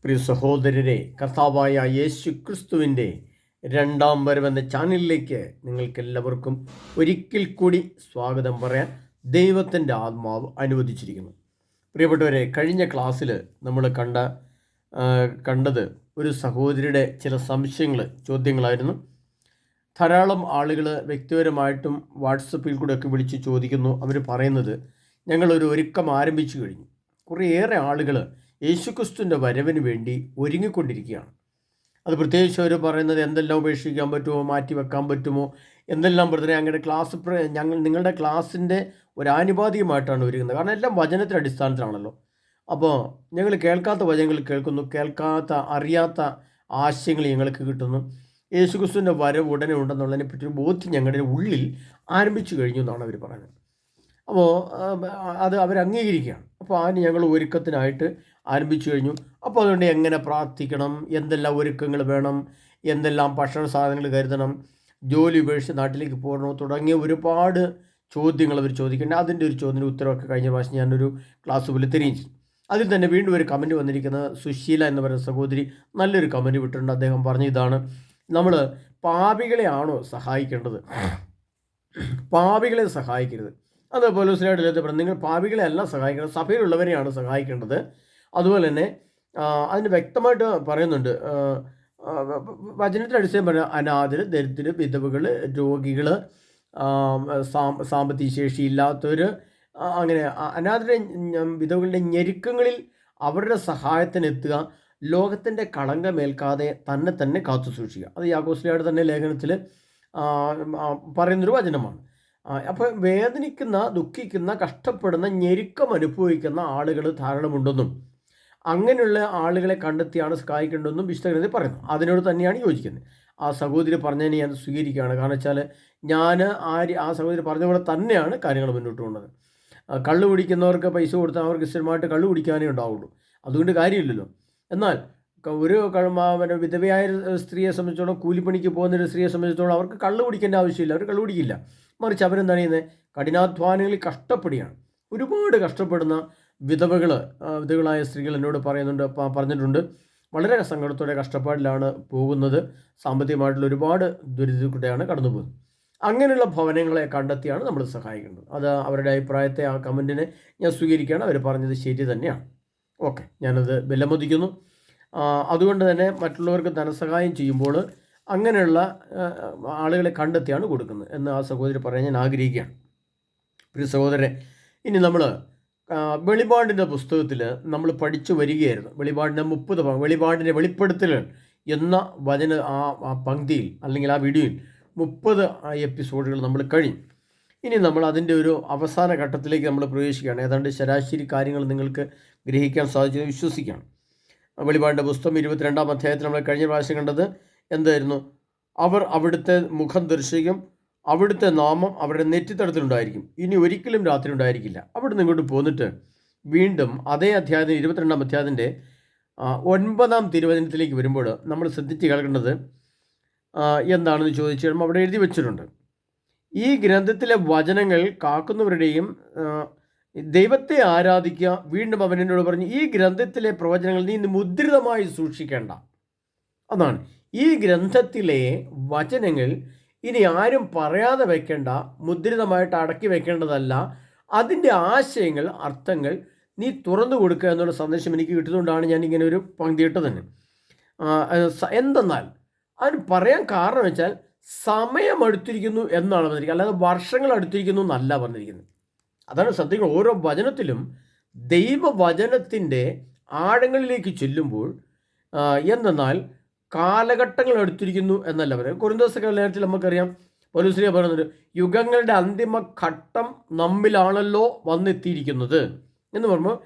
പ്രിയ സഹോദരരെ, കർത്താവായ യേശു ക്രിസ്തുവിൻ്റെ രണ്ടാം വരവെന്ന ചാനലിലേക്ക് നിങ്ങൾക്കെല്ലാവർക്കും ഒരിക്കൽ കൂടി സ്വാഗതം പറയാൻ ദൈവത്തിൻ്റെ ആത്മാവ് അനുവദിച്ചിരിക്കുന്നു. പ്രിയപ്പെട്ടവരെ, കഴിഞ്ഞ ക്ലാസ്സിൽ നമ്മൾ കണ്ടത് ഒരു സഹോദരിയുടെ ചില ചോദ്യങ്ങളായിരുന്നു. ധാരാളം ആളുകൾ വ്യക്തിപരമായിട്ടും വാട്സപ്പിൽ കൂടെയൊക്കെ വിളിച്ച് ചോദിക്കുന്നു. അവർ പറയുന്നത്, ഞങ്ങളൊരു ഒരുക്കം ആരംഭിച്ചു കഴിഞ്ഞു. കുറേയേറെ ആളുകൾ യേശുക്രിസ്തുവിൻ്റെ വരവിന് വേണ്ടി ഒരുങ്ങിക്കൊണ്ടിരിക്കുകയാണ്. അത് പ്രത്യേകിച്ച് അവർ പറയുന്നത് എന്തെല്ലാം ഉപേക്ഷിക്കാൻ പറ്റുമോ, മാറ്റി വെക്കാൻ പറ്റുമോ, എന്തെല്ലാം ബ്രദറെ അങ്ങനെ നിങ്ങളുടെ ക്ലാസ്സിൻ്റെ ഒരു ആനുപാതികമായിട്ടാണ് ഒരുങ്ങുന്നത്. കാരണം എല്ലാം വചനത്തിൻ്റെ അടിസ്ഥാനത്തിലാണല്ലോ. അപ്പോൾ ഞങ്ങൾ കേൾക്കാത്ത വചനങ്ങൾ കേൾക്കുന്നു, അറിയാത്ത ആശയങ്ങൾ ഞങ്ങൾക്ക് കിട്ടുന്നു. യേശുക്രിസ്തുവിൻ്റെ വരവ് ഉടനെ ഉണ്ടെന്നുള്ളതിനെ പറ്റി ഒരു ബോധ്യം ഞങ്ങളുടെ ഉള്ളിൽ ആരംഭിച്ചു കഴിഞ്ഞു എന്നാണ് അവർ പറയുന്നത്. അപ്പോൾ അത് അവർ അംഗീകരിക്കുകയാണ്. അപ്പോൾ അതിന് ഞങ്ങൾ ഒരുക്കത്തിനായിട്ട് ആരംഭിച്ചു കഴിഞ്ഞു. അപ്പോൾ അതുകൊണ്ട് എങ്ങനെ പ്രാർത്ഥിക്കണം, എന്തെല്ലാം ഒരുക്കങ്ങൾ വേണം, എന്തെല്ലാം ഭക്ഷണ സാധനങ്ങൾ കരുതണം, ജോലി ഉപേക്ഷിച്ച് നാട്ടിലേക്ക് പോകണോ തുടങ്ങിയ ഒരുപാട് ചോദ്യങ്ങൾ അവർ ചോദിക്കേണ്ടത്. അതിൻ്റെ ഒരു ചോദ്യത്തിന് ഉത്തരവൊക്കെ കഴിഞ്ഞ പ്രാവശ്യം ഞാനൊരു ക്ലാസ് പോലെ തെളിയിച്ചു. അതിൽ തന്നെ വീണ്ടും ഒരു കമൻറ്റ് വന്നിരിക്കുന്നത് സുശീല എന്ന് പറയുന്ന സഹോദരി നല്ലൊരു കമൻറ്റ് വിട്ടിട്ടുണ്ട്. അദ്ദേഹം പറഞ്ഞ ഇതാണ്: നമ്മൾ പാപികളെയാണോ സഹായിക്കേണ്ടത്? പാപികളെ സഹായിക്കരുത്. അത് പൗലോസ്ലീഹയുടെ പറഞ്ഞു, നിങ്ങൾ പാപികളെ അല്ല സഹായിക്കേണ്ടത്, സഭയിലുള്ളവരെയാണ് സഹായിക്കേണ്ടത്. അതുപോലെ തന്നെ അതിന് വ്യക്തമായിട്ട് പറയുന്നുണ്ട്. വചനത്തിൻ്റെ അടിസ്ഥാനം പറഞ്ഞാൽ അനാഥർ, ദരിദ്രർ, വിധവകൾ, രോഗികൾ, സാമ്പത്തിക ശേഷിയില്ലാത്തവർ, അങ്ങനെ അനാഥരുടെ വിധവകളുടെ ഞെരുക്കങ്ങളിൽ അവരുടെ സഹായത്തിനെത്തുക, ലോകത്തിൻ്റെ കളങ്കമേൽക്കാതെ തന്നെ കാത്തു സൂക്ഷിക്കുക. അത് യാക്കോബ് തന്നെ ലേഖനത്തിൽ പറയുന്നൊരു വചനമാണ്. അപ്പോൾ വേദനിക്കുന്ന, ദുഃഖിക്കുന്ന, കഷ്ടപ്പെടുന്ന, ഞെരുക്കം അനുഭവിക്കുന്ന ആളുകൾ ധാരാളമുണ്ടെന്നും അങ്ങനെയുള്ള ആളുകളെ കണ്ടെത്തിയാണ് സഹായിക്കേണ്ടതെന്നും വിശുദ്ധ പറയുന്നു. അതിനോട് തന്നെയാണ് യോജിക്കുന്നത്. ആ സഹോദരി പറഞ്ഞതിനെ ഞാൻ സ്വീകരിക്കുകയാണ്. കാരണം വെച്ചാൽ ഞാൻ ആ സഹോദരി പറഞ്ഞ പോലെ തന്നെയാണ് കാര്യങ്ങൾ മുന്നോട്ട് കൊണ്ടത്. കള്ളു കുടിക്കുന്നവർക്ക് പൈസ കൊടുത്താൽ അവർക്ക് സ്ഥിരമായിട്ട് കള്ളു കുടിക്കാനേ ഉണ്ടാവുള്ളൂ, അതുകൊണ്ട് കാര്യമില്ലല്ലോ. എന്നാൽ ഒരു വിധവയായ സ്ത്രീയെ സംബന്ധിച്ചോളം, കൂലിപ്പണിക്ക് പോകുന്നൊരു സ്ത്രീയെ സംബന്ധിച്ചിടത്തോളം അവർക്ക് കള്ളു കുടിക്കേണ്ട ആവശ്യമില്ല, അവർ കള്ളു കുടിക്കില്ല. മറിച്ച് അവരെന്താണ് ചെയ്യുന്നത്? കഠിനാധ്വാനങ്ങളിൽ കഷ്ടപ്പെടുകയാണ്. ഒരുപാട് കഷ്ടപ്പെടുന്ന വിധവകളായ സ്ത്രീകൾ എന്നോട് പറഞ്ഞിട്ടുണ്ട്. വളരെ സങ്കടത്തോടെ കഷ്ടപ്പാടിലാണ് പോകുന്നത്, സാമ്പത്തികമായിട്ടുള്ള ഒരുപാട് ദുരിതത്തിലൂടെയാണ് കടന്നു പോകുന്നത്. അങ്ങനെയുള്ള ഭവനങ്ങളെ കണ്ടെത്തിയാണ് നമ്മൾ സഹായിക്കേണ്ടത്. അത് അവരുടെ അഭിപ്രായത്തെ, ആ കമൻറ്റിനെ ഞാൻ സ്വീകരിക്കുകയാണ്. അവർ പറഞ്ഞത് ശരി തന്നെയാണ്. ഓക്കെ, ഞാനത് വിലമതിക്കുന്നു. അതുകൊണ്ട് തന്നെ മറ്റുള്ളവർക്ക് ധനസഹായം ചെയ്യുമ്പോൾ അങ്ങനെയുള്ള ആളുകളെ കണ്ടെത്തിയാണ് കൊടുക്കുന്നത് എന്ന് ആ സഹോദരി പറയാൻ ഞാൻ ആഗ്രഹിക്കുകയാണ്. പ്രിയ സഹോദരനെ, ഇനി നമ്മൾ വെളിപാടിൻ്റെ പുസ്തകത്തിൽ നമ്മൾ പഠിച്ചു വരികയായിരുന്നു. വെളിപാടിൻ്റെ 30 വെളിപാടിൻ്റെ വെളിപ്പെടുത്തലുകൾ എന്ന ആ പങ്ക്തിയിൽ അല്ലെങ്കിൽ ആ വീഡിയോയിൽ 30 എപ്പിസോഡുകൾ നമ്മൾ കഴിഞ്ഞു. ഇനി നമ്മൾ അതിൻ്റെ ഒരു അവസാന ഘട്ടത്തിലേക്ക് നമ്മൾ പ്രവേശിക്കുകയാണ്. ഏതാണ്ട് ശരാശരി കാര്യങ്ങൾ നിങ്ങൾക്ക് ഗ്രഹിക്കാൻ സാധിച്ചത് വിശ്വസിക്കുകയാണ്. വെളിപാടിൻ്റെ പുസ്തകം 22-ാം അധ്യായത്തിൽ നമ്മൾ കഴിഞ്ഞ പ്രാവശ്യം കണ്ടത് എന്തായിരുന്നു? അവർ അവിടുത്തെ മുഖം ദർശിക്കും, അവിടുത്തെ നാമം അവരുടെ നെറ്റിത്തടത്തിലുണ്ടായിരിക്കും, ഇനി ഒരിക്കലും രാത്രി ഉണ്ടായിരിക്കില്ല. അവിടുന്ന് ഇങ്ങോട്ട് പോന്നിട്ട് വീണ്ടും അതേ അധ്യായത്തിന് 22-ാം അധ്യായത്തിൻ്റെ 9-ാം തിരുവചനത്തിലേക്ക് വരുമ്പോൾ നമ്മൾ ശ്രദ്ധിച്ച് കേൾക്കേണ്ടത് എന്താണെന്ന് ചോദിച്ചു കഴിയുമ്പോൾ അവിടെ എഴുതി വെച്ചിട്ടുണ്ട്: ഈ ഗ്രന്ഥത്തിലെ വചനങ്ങൾ കാക്കുന്നവരുടെയും ദൈവത്തെ ആരാധിക്കുക. വീണ്ടും അവൻ എന്നോട് പറഞ്ഞു, ഈ ഗ്രന്ഥത്തിലെ പ്രവചനങ്ങൾ നീ മുദ്രിതമായി സൂക്ഷിക്കേണ്ട. അതാണ്, ഈ ഗ്രന്ഥത്തിലെ വചനങ്ങൾ ഇനി ആരും പറയാതെ വെക്കേണ്ട, മുദ്രിതമായിട്ട് അടക്കി വെക്കേണ്ടതല്ല. അതിൻ്റെ ആശയങ്ങൾ, അർത്ഥങ്ങൾ നീ തുറന്നു കൊടുക്കുക എന്നുള്ള സന്ദേശം എനിക്ക് കിട്ടുന്നതുകൊണ്ടാണ് ഞാൻ ഇങ്ങനെ ഒരു പങ്ക്തി ഇട്ടത് തന്നെ. എന്തെന്നാൽ അതിന് പറയാൻ കാരണം വെച്ചാൽ സമയം അടുത്തിരിക്കുന്നു എന്നാണ് പറഞ്ഞിരിക്കുന്നത്, അല്ലാതെ വർഷങ്ങൾ അടുത്തിരിക്കുന്നു എന്നല്ല പറഞ്ഞിരിക്കുന്നത്. അതാണ് സത്യം. ഓരോ വചനത്തിലും ദൈവവചനത്തിൻ്റെ ആഴങ്ങളിലേക്ക് ചെല്ലുമ്പോൾ എന്തെന്നാൽ കാലഘട്ടങ്ങൾ എടുത്തിരിക്കുന്നു എന്നല്ല പറയുന്നത്. കൊരിന്തോസ് ലേഖനത്തിൽ നമുക്കറിയാം, പൗലോസ് പറയുന്നുണ്ട്, യുഗങ്ങളുടെ അന്തിമ ഘട്ടം നമ്മിലാണല്ലോ വന്നെത്തിയിരിക്കുന്നത് എന്ന് പറയുമ്പോൾ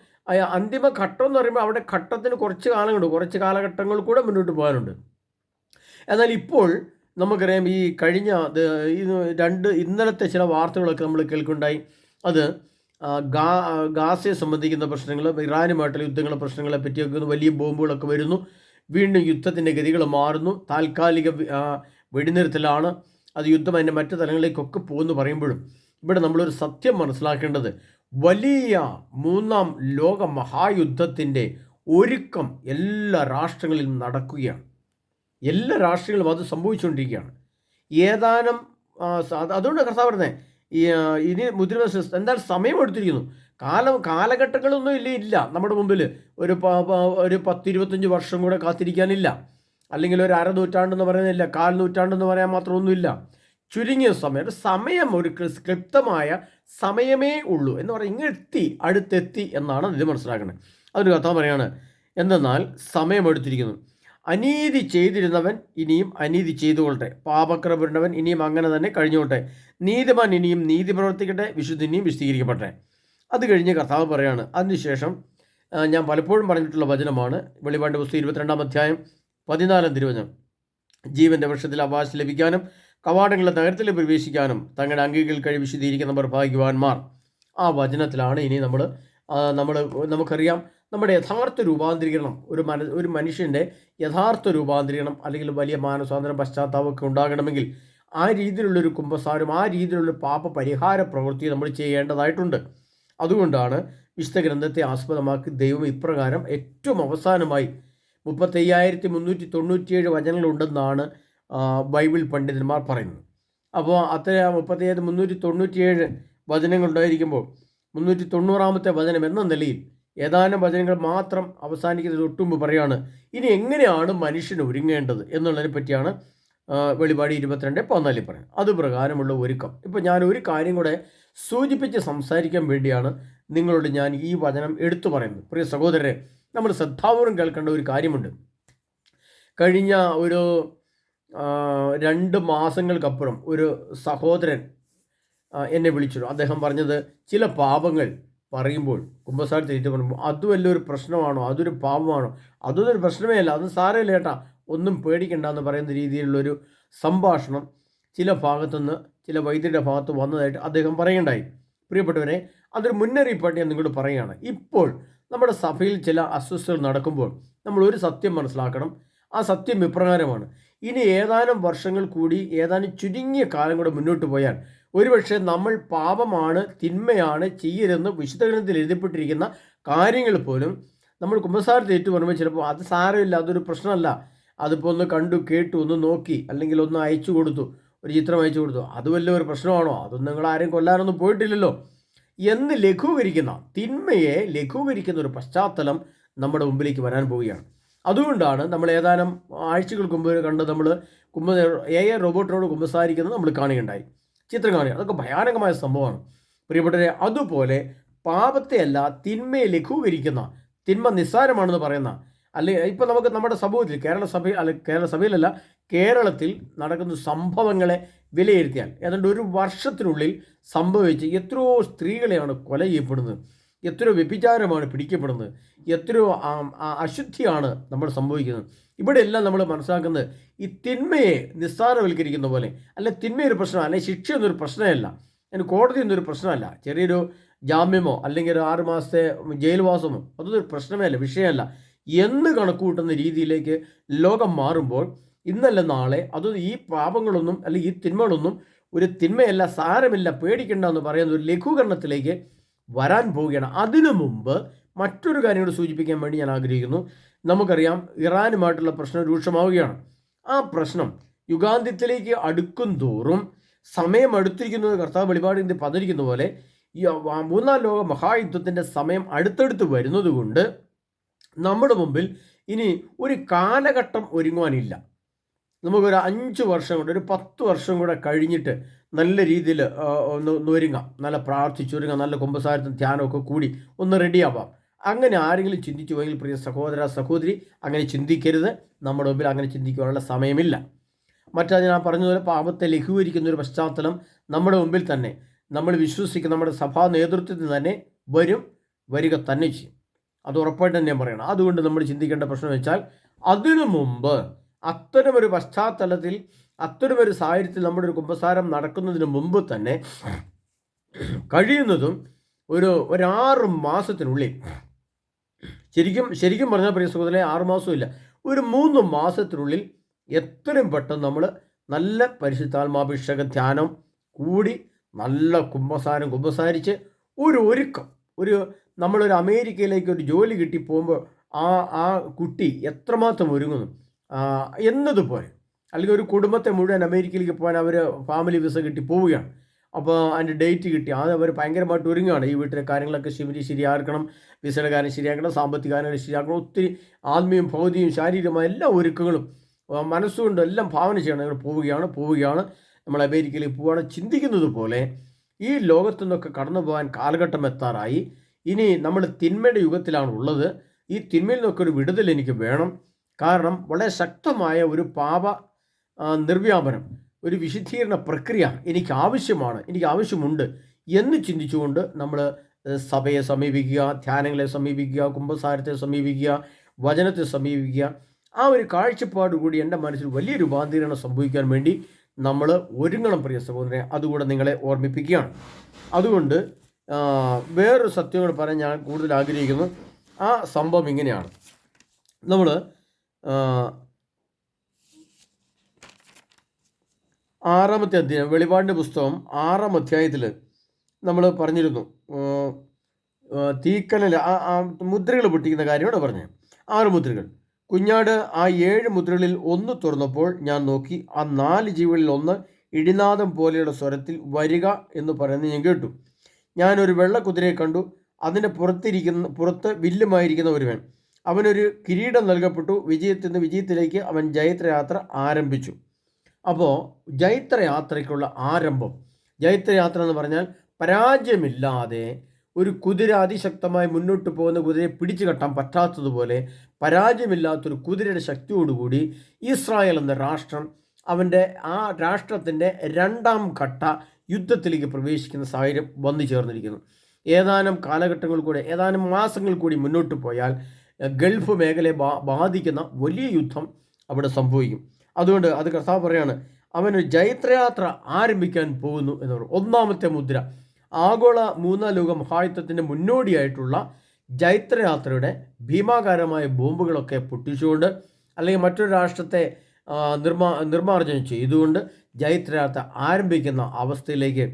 അന്തിമ ഘട്ടം എന്ന് പറയുമ്പോൾ അവിടെ ഘട്ടത്തിന് കുറച്ച് കാലഘട്ടങ്ങൾ കൂടെ മുന്നോട്ട് പോകാനുണ്ട്. എന്നാൽ ഇപ്പോൾ നമുക്കറിയാം, ഈ കഴിഞ്ഞ ഇന്നലത്തെ ചില വാർത്തകളൊക്കെ നമ്മൾ കേൾക്കുന്നുണ്ടായി. അത് ഗാസയെ സംബന്ധിക്കുന്ന പ്രശ്നങ്ങൾ, ഇറാനുമായിട്ടുള്ള യുദ്ധങ്ങളുടെ പ്രശ്നങ്ങളെ പറ്റിയൊക്കെ വലിയ ബോംബുകളൊക്കെ വരുന്നു. വീണ്ടും യുദ്ധത്തിൻ്റെ ഗതികൾ മാറുന്നു. താൽക്കാലിക വെടിനിർത്തലാണ്, അത് യുദ്ധം അതിൻ്റെ മറ്റു തലങ്ങളിലേക്കൊക്കെ പോകുന്നു പറയുമ്പോഴും ഇവിടെ നമ്മളൊരു സത്യം മനസ്സിലാക്കേണ്ടത്, വലിയ 3-ാം ലോക മഹായുദ്ധത്തിൻ്റെ ഒരുക്കം എല്ലാ രാഷ്ട്രങ്ങളിലും നടക്കുകയാണ്. എല്ലാ രാഷ്ട്രങ്ങളിലും അത് സംഭവിച്ചുകൊണ്ടിരിക്കുകയാണ്. ഏതാനും അതുകൊണ്ട് കർത്താവ് പറഞ്ഞത് ഇനി മുദ്ര എന്തായാലും സമയമെടുത്തിരിക്കുന്നു. കാലഘട്ടങ്ങളൊന്നും ഇല്ല നമ്മുടെ മുമ്പിൽ. ഒരു 10-25 വർഷം കൂടെ കാത്തിരിക്കാനില്ല. അല്ലെങ്കിൽ ഒരു അരനൂറ്റാണ്ടെന്ന് പറയുന്നില്ല, 1/4 നൂറ്റാണ്ടെന്ന് പറയാൻ മാത്രമൊന്നുമില്ല. ചുരുങ്ങിയ സമയം ഒരു ക്ലിപ്തമായ സമയമേ ഉള്ളൂ എന്ന് പറഞ്ഞാൽ ഇങ്ങെത്തി, അടുത്തെത്തി എന്നാണ് ഇത് മനസ്സിലാക്കുന്നത്. അതൊരു കഥ പറയാണ്. എന്തെന്നാൽ സമയമെടുത്തിരിക്കുന്നു. അനീതി ചെയ്തിരുന്നവൻ ഇനിയും അനീതി ചെയ്തുകൊള്ളട്ടെ, പാപക്രമപ്പെട്ടവൻ ഇനിയും അങ്ങനെ തന്നെ കഴിഞ്ഞുകൊള്ളട്ടെ, നീതിമാൻ ഇനിയും നീതി പ്രവർത്തിക്കട്ടെ, വിശുദ്ധ ഇനിയും വിശദീകരിക്കപ്പെട്ടെ. അത് കഴിഞ്ഞ് കർത്താവ് പറയാണ്. അതിനുശേഷം ഞാൻ പലപ്പോഴും പറഞ്ഞിട്ടുള്ള വചനമാണ് വെളിപാട് പുസ്തകം 22-ാം അധ്യായം 14-ാം തിരുവചനം. ജീവൻ്റെ വൃക്ഷത്തിൽ അവകാശം ലഭിക്കാനും കവാടങ്ങളുടെ നഗരത്തിൽ പ്രവേശിക്കാനും തങ്ങളുടെ അംഗീകൾ കഴി വിശുദ്ധീകരിക്കുന്നവർ ഭാഗ്യവാന്മാർ. ആ വചനത്തിലാണ് ഇനി നമുക്കറിയാം നമ്മുടെ യഥാർത്ഥ രൂപാന്തരീകരണം, ഒരു മനുഷ്യൻ്റെ യഥാർത്ഥ രൂപാന്തരീകരണം അല്ലെങ്കിൽ വലിയ മാനസാന്തരം പശ്ചാത്താപമൊക്കെ ഉണ്ടാകണമെങ്കിൽ ആ രീതിയിലുള്ളൊരു കുമ്പസാരം, ആ രീതിയിലുള്ള പാപ പരിഹാര പ്രവൃത്തി നമ്മൾ ചെയ്യേണ്ടതായിട്ടുണ്ട്. അതുകൊണ്ടാണ് വിശുദ്ധ ഗ്രന്ഥത്തെ ആസ്പദമാക്കി ദൈവം ഇപ്രകാരം ഏറ്റവും അവസാനമായി 35,397 വചനങ്ങളുണ്ടെന്നാണ് ബൈബിൾ പണ്ഡിതന്മാർ പറയുന്നത്. അപ്പോൾ അത്ര 35,397 വചനങ്ങളുണ്ടായിരിക്കുമ്പോൾ 390-ാമത്തെ വചനം എന്ന നിലയിൽ ഏതാനും വചനങ്ങൾ മാത്രം അവസാനിക്കുന്നത് തൊട്ടുമുമ്പ് പറയാണ് ഇനി എങ്ങനെയാണ് മനുഷ്യൻ ഒരുങ്ങേണ്ടത് എന്നുള്ളതിനെ പറ്റിയാണ് വെളിപാട് 22:14 പറയുന്നത്. അതുപ്രകാരമുള്ള ഒരുക്കം. ഇപ്പോൾ ഞാൻ ഒരു കാര്യം കൂടെ സൂചിപ്പിച്ച് സംസാരിക്കാൻ വേണ്ടിയാണ് നിങ്ങളോട് ഞാൻ ഈ വചനം എടുത്തു പറയുന്നത്. പ്രിയ സഹോദരരെ, നമ്മൾ ശ്രദ്ധാപൂർവം കേൾക്കേണ്ട ഒരു കാര്യമുണ്ട്. കഴിഞ്ഞ ഒരു 2 മാസങ്ങൾക്കപ്പുറം ഒരു സഹോദരൻ എന്നെ വിളിച്ചു. അദ്ദേഹം പറഞ്ഞത് ചില പാപങ്ങൾ പറയുമ്പോൾ കുമ്പസാരത്തിൽ പറയുമ്പോൾ അത് വലിയൊരു പ്രശ്നമാണോ, അതൊരു പാപമാണോ, അതൊരു പ്രശ്നമേ അല്ല, അത് സാരമില്ല ചേട്ടാ, ഒന്നും പേടിക്കണ്ട എന്ന് പറയുന്ന രീതിയിലുള്ളൊരു സംഭാഷണം ചില ഭാഗത്തുനിന്ന്, ചില വൈദ്യരുടെ ഭാഗത്ത് വന്നതായിട്ട് അദ്ദേഹം പറയുണ്ടായി. പ്രിയപ്പെട്ടവരെ, അതൊരു മുന്നറിയിപ്പായിട്ട് ഞാൻ നിങ്ങളോട് പറയുകയാണ്. ഇപ്പോൾ നമ്മുടെ സഭയിൽ ചില അസ്വസ്ഥതകൾ നടക്കുമ്പോൾ നമ്മൾ ഒരു സത്യം മനസ്സിലാക്കണം. ആ സത്യം ഇപ്രകാരമാണ്. ഇനി ഏതാനും വർഷങ്ങൾ കൂടി, ഏതാനും ചുരുങ്ങിയ കാലം കൂടെ മുന്നോട്ട് പോയാൽ ഒരുപക്ഷെ നമ്മൾ പാപമാണ്, തിന്മയാണ് ചെയ്യരുതെന്ന് വിശുദ്ധ ഗ്രന്ഥത്തിൽ എഴുതപ്പെട്ടിരിക്കുന്ന കാര്യങ്ങൾ പോലും നമ്മൾ കുമ്പസാരത്തിൽ ഏറ്റു പറയുമ്പോൾ ചിലപ്പോൾ അത് സാരമില്ല, അതൊരു പ്രശ്നമല്ല, അതിപ്പോൾ ഒന്ന് കണ്ടു കേട്ടു, ഒന്ന് നോക്കി, അല്ലെങ്കിൽ ഒന്ന് അയച്ചു കൊടുത്തു, ഒരു ചിത്രം അയച്ചു കൊടുത്തു, അത് വലിയൊരു പ്രശ്നമാണോ, അതൊന്നും നിങ്ങൾ ആരും കൊല്ലാനൊന്നും പോയിട്ടില്ലല്ലോ എന്ന് ലഘൂകരിക്കുന്ന, തിന്മയെ ലഘൂകരിക്കുന്ന ഒരു പശ്ചാത്തലം നമ്മുടെ മുമ്പിലേക്ക് വരാൻ പോവുകയാണ്. അതുകൊണ്ടാണ് നമ്മൾ ഏതാനും ആഴ്ചകൾക്ക് മുമ്പ് കണ്ട് നമ്മൾ AI റോബോട്ടിനോട് കുമ്പസാരിക്കുന്നത് നമ്മൾ കാണുകയുണ്ടായി, ചിത്രം കാണുക. അതൊക്കെ ഭയാനകമായ സംഭവമാണ് പ്രിയപ്പെട്ടവരെ. അതുപോലെ പാപത്തെയല്ല, തിന്മയെ ലഘൂകരിക്കുന്ന, തിന്മ നിസ്സാരമാണെന്ന് പറയുന്ന, അല്ലെങ്കിൽ ഇപ്പോൾ നമുക്ക് നമ്മുടെ സമൂഹത്തിൽ കേരളത്തിൽ നടക്കുന്ന സംഭവങ്ങളെ വിലയിരുത്തിയാൽ ഏതാണ്ട് ഒരു വർഷത്തിനുള്ളിൽ സംഭവിച്ച് എത്രയോ സ്ത്രീകളെയാണ് കൊല ചെയ്യപ്പെടുന്നത്, എത്രയോ വ്യഭിചാരമാണ് പിടിക്കപ്പെടുന്നത്, എത്രയോ അശുദ്ധിയാണ് നമ്മൾ സംഭവിക്കുന്നത്. ഇവിടെയെല്ലാം നമ്മൾ മനസ്സിലാക്കുന്നത് ഈ തിന്മയെ നിസ്സാരവൽക്കരിക്കുന്ന പോലെ, അല്ലെ തിന്മയൊരു പ്രശ്നം, അല്ലെങ്കിൽ ശിക്ഷയൊന്നൊരു പ്രശ്നമല്ല, അതിന് കോടതിയൊന്നൊരു പ്രശ്നമല്ല, ചെറിയൊരു ജാമ്യമോ അല്ലെങ്കിൽ ഒരു 6 മാസത്തെ ജയിൽവാസമോ അതൊരു പ്രശ്നമേ അല്ല, വിഷയമല്ല എന്ന് കണക്കുകൂട്ടുന്ന രീതിയിലേക്ക് ലോകം മാറുമ്പോൾ ഇന്നല്ല നാളെ ഈ പാപങ്ങളൊന്നും അല്ലെങ്കിൽ ഈ തിന്മകളൊന്നും ഒരു തിന്മയല്ല, സാരമില്ല, പേടിക്കണ്ട എന്ന് പറയുന്ന ഒരു ലഘൂകരണത്തിലേക്ക് വരാൻ പോവുകയാണ്. അതിനു മുമ്പ് മറ്റൊരു കാര്യം കൂടി സൂചിപ്പിക്കാൻ വേണ്ടി ഞാൻ ആഗ്രഹിക്കുന്നു. നമുക്കറിയാം ഇറാനുമായിട്ടുള്ള പ്രശ്നം രൂക്ഷമാവുകയാണ്. ആ പ്രശ്നം യുഗാന്ത്യത്തിലേക്ക് അടുക്കും തോറും സമയം അടുത്തിരിക്കുന്നത് കർത്താവ് വെളിപാട് പതിരിക്കുന്ന പോലെ ഈ 3-ാം ലോക മഹായുദ്ധത്തിൻ്റെ സമയം അടുത്തടുത്ത് വരുന്നത് കൊണ്ട് നമ്മുടെ മുമ്പിൽ ഇനി ഒരു കാലഘട്ടം ഒരുങ്ങുവാനില്ല. നമുക്കൊരു 5 വർഷം കൊണ്ട്, ഒരു 10 വർഷം കൂടെ കഴിഞ്ഞിട്ട് നല്ല രീതിയിൽ ഒന്ന് ഒരുങ്ങാം, നല്ല പ്രാർത്ഥിച്ചൊരുങ്ങാം, നല്ല കുമ്പസാരത്തും ധ്യാനമൊക്കെ കൂടി ഒന്ന് റെഡിയാവാം. അങ്ങനെ ആരെങ്കിലും ചിന്തിച്ചു പോയെങ്കിൽ പ്രിയ സഹോദര സഹോദരി, അങ്ങനെ ചിന്തിക്കരുത്. നമ്മുടെ മുമ്പിൽ അങ്ങനെ ചിന്തിക്കുവാനുള്ള സമയമില്ല. മറ്റത് ഞാൻ പറഞ്ഞതുപോലെ പാപത്തെ ലഘൂകരിക്കുന്ന ഒരു പശ്ചാത്തലം നമ്മുടെ മുമ്പിൽ തന്നെ, നമ്മൾ വിശ്വസിക്കുന്ന നമ്മുടെ സഭാ നേതൃത്വത്തിൽ തന്നെ വരിക തന്നെ ചെയ്യും. അത് ഉറപ്പായിട്ട് തന്നെ ഞാൻ പറയണം. അതുകൊണ്ട് നമ്മൾ ചിന്തിക്കേണ്ട പ്രശ്നം വെച്ചാൽ അതിനു മുമ്പ് അത്തരമൊരു പശ്ചാത്തലത്തിൽ, അത്തരമൊരു സാഹചര്യത്തിൽ നമ്മുടെ ഒരു കുമ്പസാരം നടക്കുന്നതിന് മുമ്പ് തന്നെ കഴിയുന്നതും ഒരു 6 മാസത്തിനുള്ളിൽ, ശരിക്കും പറഞ്ഞാൽ പ്രിയ സുഹൃത്തുക്കളെ 6 മാസമില്ല, ഒരു 3 മാസത്തിനുള്ളിൽ എത്രയും പെട്ടെന്ന് നമ്മൾ നല്ല പരിശുദ്ധാത്മാഭിഷേക ധ്യാനം കൂടി നല്ല കുമ്പസാരിച്ച് ഒരുക്കം, നമ്മളൊരു അമേരിക്കയിലേക്ക് ഒരു ജോലി കിട്ടി പോകുമ്പോൾ ആ ആ കുട്ടി എത്രമാത്രം ഒരുങ്ങുന്നു എന്നതുപോലെ. അല്ലെങ്കിൽ ഒരു കുടുംബത്തെ മുഴുവൻ അമേരിക്കയിലേക്ക് പോകാൻ അവർ ഫാമിലി വിസ കിട്ടി പോവുകയാണ്. അപ്പോൾ അതിൻ്റെ ഡേറ്റ് കിട്ടി, അത് അവർ ഭയങ്കരമായിട്ട് ഒരുങ്ങുകയാണ്. ഈ വീട്ടിലെ കാര്യങ്ങളൊക്കെ ശരിയാക്കണം, വിസയുടെ കാര്യം ശരിയാക്കണം, സാമ്പത്തിക കാര്യങ്ങൾ ശരിയാക്കണം, ഒത്തിരി ആത്മീയവും ഭൗതികവും ശാരീരികമായ എല്ലാ ഒരുക്കങ്ങളും മനസ്സുകൊണ്ടും എല്ലാം ഭാവന ചെയ്യണം. ഞങ്ങൾ പോവുകയാണ് നമ്മൾ അമേരിക്കയിലേക്ക് പോവുകയാണ് ചിന്തിക്കുന്നത് പോലെ ഈ ലോകത്തു നിന്നൊക്കെ കടന്നു പോകാൻ കാലഘട്ടം എത്താറായി. ഇനി നമ്മൾ തിന്മയുടെ യുഗത്തിലാണ് ഉള്ളത്. ഈ തിന്മയിൽ നിന്നൊക്കെ ഒരു വിടുതൽ എനിക്ക് വേണം. കാരണം വളരെ ശക്തമായ ഒരു നിർവ്യാപനം, ഒരു വിശുദ്ധീകരണ പ്രക്രിയ എനിക്ക് ആവശ്യമുണ്ട് എന്ന് ചിന്തിച്ചുകൊണ്ട് നമ്മൾ സഭയെ സമീപിക്കുക, ധ്യാനങ്ങളെ സമീപിക്കുക, കുമ്പസാരത്തെ സമീപിക്കുക, വചനത്തെ സമീപിക്കുക. ആ ഒരു കാഴ്ചപ്പാടുകൂടി എൻ്റെ മനസ്സിൽ വലിയ രൂപാന്തരീകരണം സംഭവിക്കാൻ വേണ്ടി നമ്മൾ ഒരുങ്ങണം പ്രിയ സഹോദരനെ. അതുകൂടെ നിങ്ങളെ ഓർമ്മിപ്പിക്കുകയാണ്. അതുകൊണ്ട് വേറൊരു സത്യങ്ങൾ പറയാൻ ഞാൻ കൂടുതൽ ആഗ്രഹിക്കുന്നു. ആ സംഭവം ഇങ്ങനെയാണ്. നമ്മൾ 6-ാമത്തെ അധ്യായം, വെളിപാടിൻ്റെ പുസ്തകം 6-ാം അധ്യായത്തിൽ നമ്മൾ പറഞ്ഞിരുന്നു, തീക്കനൽ മുദ്രകൾ പൊട്ടിക്കുന്ന കാര്യമാണ് പറഞ്ഞത്. 6 മുദ്രകൾ. കുഞ്ഞാട് ആ 7 മുദ്രകളിൽ ഒന്ന് തുറന്നപ്പോൾ ഞാൻ നോക്കി, ആ 4 ജീവികളിൽ ഒന്ന് ഇടിനാദം പോലെയുള്ള സ്വരത്തിൽ വരിക എന്ന് പറയുന്നത് ഞാൻ കേട്ടു. ഞാനൊരു വെള്ളക്കുതിരയെ കണ്ടു. അതിൻ്റെ പുറത്ത് വില്ലുമായിരിക്കുന്ന ഒരുവൻ. അവനൊരു കിരീടം നൽകപ്പെട്ടു. വിജയത്തിലേക്ക് അവൻ ജൈത്രയാത്ര ആരംഭിച്ചു. അപ്പോൾ ജൈത്രയാത്രയ്ക്കുള്ള ആരംഭം, ജൈത്രയാത്ര എന്ന് പറഞ്ഞാൽ പരാജയമില്ലാതെ ഒരു കുതിര അതിശക്തമായി മുന്നോട്ട് പോകുന്ന കുതിരയെ പിടിച്ചു കെട്ടാൻ പറ്റാത്തതുപോലെ പരാജയമില്ലാത്തൊരു കുതിരയുടെ ശക്തിയോടുകൂടി ഇസ്രായേൽ എന്ന രാഷ്ട്രം അവൻ്റെ ആ രാഷ്ട്രത്തിൻ്റെ 2ാം ഘട്ട യുദ്ധത്തിലേക്ക് പ്രവേശിക്കുന്ന സാഹചര്യം വന്നു ചേർന്നിരിക്കുന്നു. ഏതാനും കാലഘട്ടങ്ങൾ കൂടെ, ഏതാനും മാസങ്ങൾ കൂടി മുന്നോട്ട് പോയാൽ ഗൾഫ് മേഖലയെ ബാധിക്കുന്ന വലിയ യുദ്ധം അവിടെ സംഭവിക്കും. അതുകൊണ്ട് അത് കർത്താവ് പറയാണ്, അവനൊരു ജൈത്രയാത്ര ആരംഭിക്കാൻ പോകുന്നു എന്ന് പറയും. 1-ാമത്തെ മുദ്ര ആഗോള 3-ാം ലോക മഹായുദ്ധത്തിൻ്റെ മുന്നോടിയായിട്ടുള്ള ജൈത്രയാത്രയുടെ ഭീമാകാരമായ ബോംബുകളൊക്കെ പൊട്ടിച്ചുകൊണ്ട്, അല്ലെങ്കിൽ മറ്റൊരു രാഷ്ട്രത്തെ നിർമ്മാർജ്ജനം ചെയ്തുകൊണ്ട് ജൈത്രയാത്ര ആരംഭിക്കുന്ന അവസ്ഥയിലേക്ക്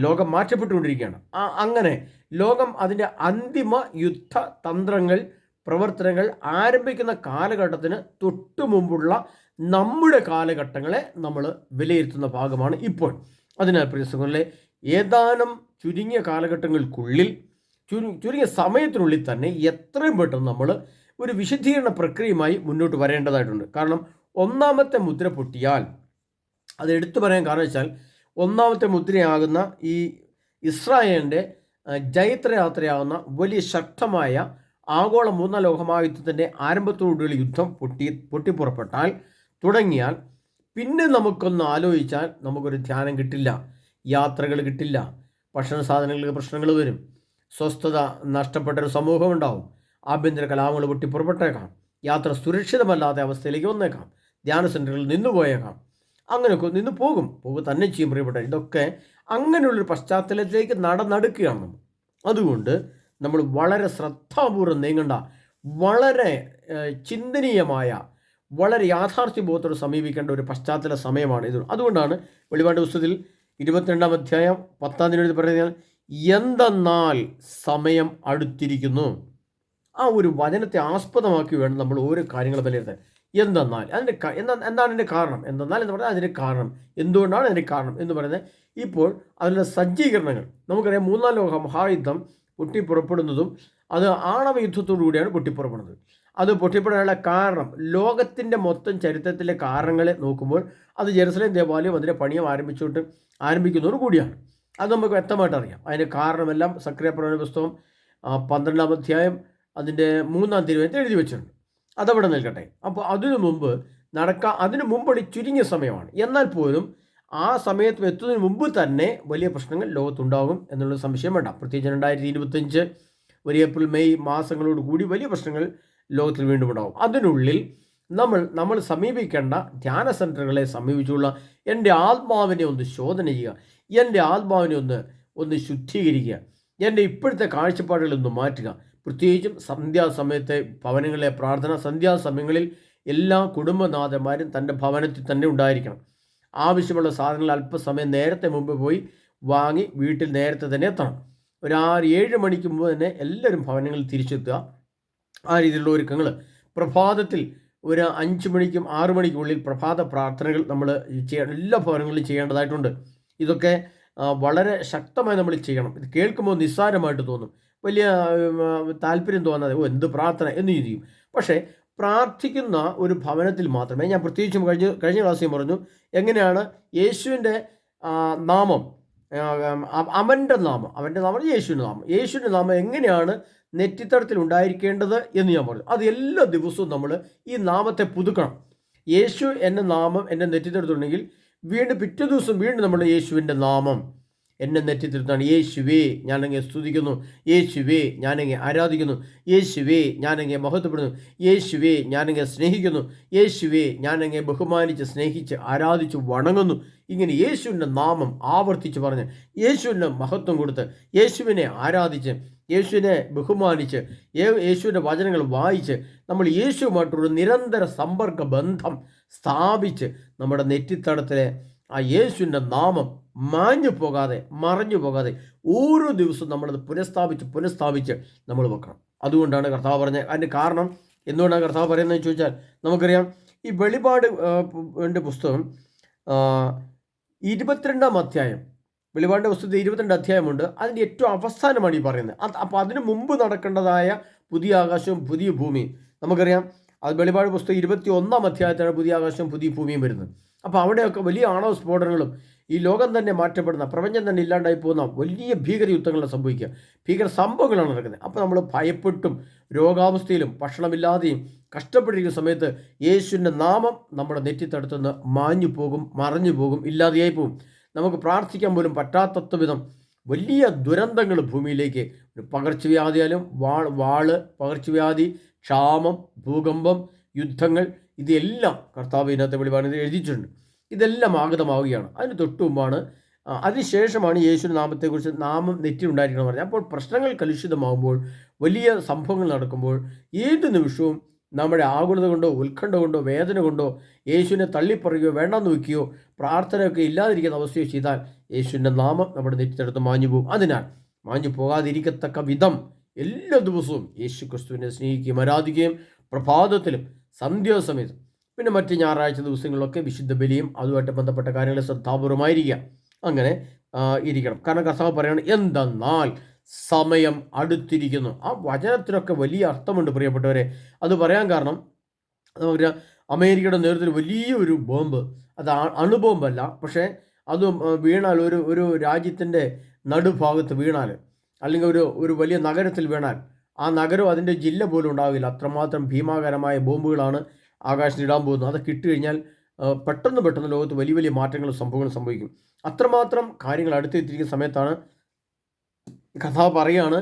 ലോകം മാറ്റപ്പെട്ടുകൊണ്ടിരിക്കുകയാണ്. അങ്ങനെ ലോകം അതിൻ്റെ അന്തിമ യുദ്ധ തന്ത്രങ്ങൾ, പ്രവർത്തനങ്ങൾ ആരംഭിക്കുന്ന കാലഘട്ടത്തിന് തൊട്ടു മുമ്പുള്ള നമ്മുടെ കാലഘട്ടങ്ങളെ നമ്മൾ വിലയിരുത്തുന്ന ഭാഗമാണ് ഇപ്പോൾ. അതിനാൽ പ്രിയ സുഹൃത്തുക്കളെ, ഏതാനും ചുരുങ്ങിയ കാലഘട്ടങ്ങൾക്കുള്ളിൽ, ചുരുങ്ങിയ സമയത്തിനുള്ളിൽ തന്നെ എത്രയും പെട്ടെന്ന് നമ്മൾ ഒരു വിശുദ്ധീകരണ പ്രക്രിയയുമായി മുന്നോട്ട് വരേണ്ടതായിട്ടുണ്ട്. കാരണം 1-ാമത്തെ മുദ്ര പൊട്ടിയാൽ, അത് എടുത്തു പറയാൻ കാരണം വെച്ചാൽ, 1-ാമത്തെ മുദ്രയാകുന്ന ഈ ഇസ്രായേലിൻ്റെ ജൈത്രയാത്രയാകുന്ന വലിയ ശക്തമായ ആഗോള 3-ാം ലോകമഹായുദ്ധത്തിൻ്റെ ആരംഭത്തോടുകൂടി യുദ്ധം പൊട്ടിപ്പുറപ്പെട്ടാൽ തുടങ്ങിയാൽ പിന്നെ നമുക്കൊന്ന് ആലോചിച്ചാൽ നമുക്കൊരു ധ്യാനം കിട്ടില്ല, യാത്രകൾ കിട്ടില്ല, ഭക്ഷണ സാധനങ്ങൾക്ക് പ്രശ്നങ്ങൾ വരും, സ്വസ്ഥത നഷ്ടപ്പെട്ടൊരു സമൂഹം ഉണ്ടാവും, ആഭ്യന്തര കലാപങ്ങൾ പൊട്ടിപ്പുറപ്പെട്ടേക്കാം, യാത്ര സുരക്ഷിതമല്ലാത്ത അവസ്ഥയിലേക്ക് വന്നേക്കാം, ധ്യാന സെൻ്ററുകളിൽ നിന്നു പോയേക്കാം, അങ്ങനെയൊക്കെ നിന്ന് പോകും തന്നെ ചെയ്യും പ്രിയപ്പെട്ട. ഇതൊക്കെ അങ്ങനെയുള്ളൊരു പശ്ചാത്തലത്തിലേക്ക് നടന്നെടുക്കുകയാണ് നമ്മൾ. അതുകൊണ്ട് നമ്മൾ വളരെ ശ്രദ്ധാപൂർവ്വം നീങ്ങേണ്ട, വളരെ ചിന്തനീയമായ, വളരെ യാഥാർത്ഥ്യബോധത്തോടെ സമീപിക്കേണ്ട ഒരു പശ്ചാത്തല സമയമാണ് ഇത്. അതുകൊണ്ടാണ് വെളിപാട് പുസ്തകത്തിൽ 22-ാം അധ്യായം 10-ാം തിരുവചനത്തിൽ പറയുന്നത്, എന്തെന്നാൽ സമയം അടുത്തിരിക്കുന്നു. ആ ഒരു വചനത്തെ ആസ്പദമാക്കി വേണം നമ്മൾ ഓരോ കാര്യങ്ങൾ വിലയിരുത്താൻ. എന്തെന്നാൽ എന്താണ് അതിൻ്റെ കാരണം, എന്തെന്നാൽ എന്ന് പറഞ്ഞാൽ അതിൻ്റെ കാരണം, എന്തുകൊണ്ടാണ് അതിൻ്റെ കാരണം എന്ന് പറയുന്നത്. ഇപ്പോൾ അതിൻ്റെ സജ്ജീകരണങ്ങൾ നമുക്കറിയാം. 3-ാം ലോക മഹായുദ്ധം പൊട്ടിപ്പുറപ്പെടുന്നതും അത് ആണവ യുദ്ധത്തോടു കൂടിയാണ് പൊട്ടിപ്പുറപ്പെടുന്നത്. അത് പൊട്ടിപ്പെടാനുള്ള കാരണം, ലോകത്തിൻ്റെ മൊത്തം ചരിത്രത്തിലെ കാരണങ്ങളെ നോക്കുമ്പോൾ അത് ജെറുസലേം ദേവാലയം അതിൻ്റെ പണിയും ആരംഭിക്കുന്നതോടു കൂടിയാണ്. അത് നമുക്ക് വ്യക്തമായിട്ട് അറിയാം. അതിൻ്റെ കാരണമെല്ലാം സക്രിയ പ്രവചന പുസ്തകം 12-ാം അധ്യായം അതിൻ്റെ 3-ാം തിരുവചനത്തിൽ എഴുതി വെച്ചിട്ടുണ്ട്. അതവിടെ നിൽക്കട്ടെ. അപ്പോൾ അതിനു മുമ്പ് ചുരുങ്ങിയ സമയമാണ്. എന്നാൽ പോലും ആ സമയത്ത് എത്തുന്നതിന് മുമ്പ് തന്നെ വലിയ പ്രശ്നങ്ങൾ ലോകത്തുണ്ടാകും എന്നുള്ള സംശയം വേണ്ട. പ്രത്യേകിച്ച് 2025 ഒരു ഏപ്രിൽ മെയ് മാസങ്ങളോട് കൂടി വലിയ പ്രശ്നങ്ങൾ ലോകത്തിൽ വീണ്ടും ഉണ്ടാകും. അതിനുള്ളിൽ നമ്മൾ സമീപിക്കേണ്ട ധ്യാന സെൻ്ററുകളെ സമീപിച്ചുള്ള എൻ്റെ ആത്മാവിനെ ഒന്ന് ശോധന ചെയ്യുക, എൻ്റെ ആത്മാവിനെ ഒന്ന് ശുദ്ധീകരിക്കുക, എൻ്റെ ഇപ്പോഴത്തെ കാഴ്ചപ്പാടുകളൊന്ന് മാറ്റുക. പ്രത്യേകിച്ചും സന്ധ്യാസമയത്തെ ഭവനങ്ങളിലെ പ്രാർത്ഥന, സന്ധ്യാസമയങ്ങളിൽ എല്ലാ കുടുംബനാഥന്മാരും തൻ്റെ ഭവനത്തിൽ തന്നെ ഉണ്ടായിരിക്കണം. ആവശ്യമുള്ള സാധനങ്ങൾ അല്പസമയം നേരത്തെ മുമ്പ് പോയി വാങ്ങി വീട്ടിൽ നേരത്തെ തന്നെ എത്തണം. ഒരു 6-7 മണിക്ക് മുമ്പ് തന്നെ എല്ലാവരും ഭവനങ്ങളിൽ തിരിച്ചെത്തുക. ആ രീതിയിലുള്ള ഒരുക്കങ്ങൾ പ്രഭാതത്തിൽ ഒരു 5 മണിക്കും 6 മണിക്കുള്ളിൽ പ്രഭാത പ്രാർത്ഥനകൾ നമ്മൾ എല്ലാ ഭവനങ്ങളിലും ചെയ്യേണ്ടതായിട്ടുണ്ട്. ഇതൊക്കെ വളരെ ശക്തമായി നമ്മൾ ചെയ്യണം. ഇത് കേൾക്കുമ്പോൾ നിസ്സാരമായിട്ട് തോന്നും, വലിയ താല്പര്യം തോന്നാതെ എന്ത് പ്രാർത്ഥന എന്ന് ചെയ്യും. പക്ഷേ പ്രാർത്ഥിക്കുന്ന ഒരു ഭവനത്തിൽ മാത്രമേ, ഞാൻ പ്രത്യേകിച്ചും കഴിഞ്ഞ ക്ലാസ്സിൽ പറഞ്ഞു എങ്ങനെയാണ് യേശുവിൻ്റെ നാമം, അവൻ്റെ നാമം യേശുവിൻ്റെ നാമം എങ്ങനെയാണ് നെറ്റിത്തടത്തിൽ ഉണ്ടായിരിക്കേണ്ടത് എന്ന് ഞാൻ പറഞ്ഞു. അത് എല്ലാ ദിവസവും നമ്മൾ ഈ നാമത്തെ പുതുക്കണം. യേശു എന്ന നാമം എൻ്റെ നെറ്റിത്തടത്തുണ്ടെങ്കിൽ വീണ്ടും പിറ്റേ ദിവസം വീണ്ടും നമ്മൾ യേശുവിൻ്റെ നാമം എന്നെ നെറ്റിത്തടുത്താണ്. യേശുവേ ഞാനങ്ങെ സ്തുതിക്കുന്നു, യേശുവേ ഞാനങ്ങെ ആരാധിക്കുന്നു, യേശുവേ ഞാനങ്ങെ മഹത്വപ്പെടുന്നു, യേശുവേ ഞാനങ്ങെ സ്നേഹിക്കുന്നു, യേശുവേ ഞാനങ്ങെ ബഹുമാനിച്ച് സ്നേഹിച്ച് ആരാധിച്ച് വണങ്ങുന്നു. ഇങ്ങനെ യേശുവിൻ്റെ നാമം ആവർത്തിച്ച് പറഞ്ഞ് യേശുവിൻ്റെ മഹത്വം കൊടുത്ത് യേശുവിനെ ആരാധിച്ച് യേശുവിനെ ബഹുമാനിച്ച് യേശുവിൻ്റെ വചനങ്ങൾ വായിച്ച് നമ്മൾ യേശുവുമായിട്ടൊരു നിരന്തര സമ്പർക്ക ബന്ധം സ്ഥാപിച്ച് നമ്മുടെ നെറ്റിത്തടത്തിലെ ആ യേശുവിൻ്റെ നാമം മാഞ്ഞു പോകാതെ മറഞ്ഞു പോകാതെ ഓരോ ദിവസവും നമ്മളത് പുനഃസ്ഥാപിച്ച് നമ്മൾ വെക്കണം. അതുകൊണ്ടാണ് കർത്താവ് പറഞ്ഞത്. അതിൻ്റെ കാരണം എന്തുകൊണ്ടാണ് കർത്താവ് പറയുന്നതെന്ന് ചോദിച്ചാൽ, നമുക്കറിയാം ഈ വെളിപാട് പുസ്തകം 22-ാം അധ്യായം, വെളിപാടിൻ്റെ പുസ്തകത്തിൽ 22 അധ്യായമുണ്ട്. അതിൻ്റെ ഏറ്റവും അവസാനമാണ് ഈ പറയുന്നത്. അപ്പോൾ അതിനു മുമ്പ് നടക്കേണ്ടതായ പുതിയ ആകാശവും പുതിയ ഭൂമിയും നമുക്കറിയാം. അത് വെളിപാട് പുസ്തകം 21-ാം അധ്യായത്തിലാണ് പുതിയ ആകാശവും പുതിയ ഭൂമിയും വരുന്നത്. അപ്പോൾ അവിടെയൊക്കെ വലിയ ആണവ സ്ഫോടനങ്ങളും ഈ ലോകം തന്നെ മാറ്റപ്പെടുന്ന, പ്രപഞ്ചം തന്നെ ഇല്ലാണ്ടായി പോകുന്ന വലിയ ഭീകരയുദ്ധങ്ങളാണ് സംഭവിക്കുക, ഭീകര സംഭവങ്ങളാണ് നടക്കുന്നത്. അപ്പോൾ നമ്മൾ ഭയപ്പെട്ടും രോഗാവസ്ഥയിലും ഭക്ഷണമില്ലാതെയും കഷ്ടപ്പെട്ടിരിക്കുന്ന സമയത്ത് യേശുവിൻ്റെ നാമം നമ്മുടെ നെറ്റിത്തടുത്തുനിന്ന് മാഞ്ഞു പോകും, മറഞ്ഞു പോകും, ഇല്ലാതെയായി പോകും. നമുക്ക് പ്രാർത്ഥിക്കാൻ പോലും പറ്റാത്തത്ര വിധം വലിയ ദുരന്തങ്ങൾ ഭൂമിയിലേക്ക്, ഒരു പകർച്ചവ്യാധിയാലും പകർച്ചവ്യാധി, ക്ഷാമം, ഭൂകമ്പം, യുദ്ധങ്ങൾ, ഇതെല്ലാം കർത്താവ് ഇതിനകത്ത് വെളിപാടിൽ എഴുതിയിട്ടുണ്ട്. ഇതെല്ലാം ആഗതമാവുകയാണ്. അതിന് തൊട്ടു മുമ്പാണ്, അതിനുശേഷമാണ് യേശുവിൻ്റെ നാമത്തെക്കുറിച്ച് നാമം നെറ്റിലുണ്ടായിരിക്കണം പറഞ്ഞത്. അപ്പോൾ പ്രശ്നങ്ങൾ കലുഷിതമാകുമ്പോൾ, വലിയ സംഭവങ്ങൾ നടക്കുമ്പോൾ, ഏത് നിമിഷവും നമ്മുടെ ആകുലത കൊണ്ടോ ഉത്കണ്ഠ കൊണ്ടോ വേദന കൊണ്ടോ യേശുവിനെ തള്ളിപ്പറയുകയോ വേണ്ടെന്ന് വയ്ക്കുകയോ പ്രാർത്ഥനയൊക്കെ ഇല്ലാതിരിക്കുന്ന അവസ്ഥയോ ചെയ്താൽ യേശുവിൻ്റെ നാമം നമ്മുടെ നെറ്റിത്തടുത്ത് മാഞ്ഞു പോകും. അതിനാൽ മാഞ്ഞു പോകാതിരിക്കത്തക്ക വിധം എല്ലാ ദിവസവും യേശു ക്രിസ്തുവിനെ സ്നേഹിക്കുകയും ആരാധിക്കുകയും പ്രഭാതത്തിലും സന്ധ്യാസമയത്തും പിന്നെ മറ്റ് ഞായറാഴ്ച ദിവസങ്ങളിലൊക്കെ വിശുദ്ധ ബലിയും അതുമായിട്ട് ബന്ധപ്പെട്ട കാര്യങ്ങൾ ശ്രദ്ധാപൂർവമായിരിക്കുക. അങ്ങനെ ഇരിക്കണം. കാരണം കർത്താവ് പറയുകയാണ്, എന്തെന്നാൽ സമയം അടുത്തിരിക്കുന്നു. ആ വചനത്തിനൊക്കെ വലിയ അർത്ഥമുണ്ട് പ്രിയപ്പെട്ടവരെ. അത് പറയാൻ കാരണം, നമുക്ക് അമേരിക്കയുടെ നേതൃത്വത്തിൽ വലിയൊരു ബോംബ്, അത് അണുബോംബല്ല, പക്ഷേ അത് വീണാൽ ഒരു രാജ്യത്തിൻ്റെ നടുഭാഗത്ത് വീണാൽ, അല്ലെങ്കിൽ ഒരു വലിയ നഗരത്തിൽ വീണാൽ ആ നഗരം അതിൻ്റെ ജില്ല പോലും ഉണ്ടാവില്ല. അത്രമാത്രം ഭീമാകരമായ ബോംബുകളാണ് ആകാശത്ത് ഇടാൻ പോകുന്നത്. അതൊക്കെ ഇട്ട് കഴിഞ്ഞാൽ പെട്ടെന്ന് ലോകത്ത് വലിയ വലിയ മാറ്റങ്ങളും സംഭവങ്ങളും സംഭവിക്കും. അത്രമാത്രം കാര്യങ്ങൾ അടുത്തെത്തിയിരിക്കുന്ന സമയത്താണ് കഥാ പറയുകയാണ്,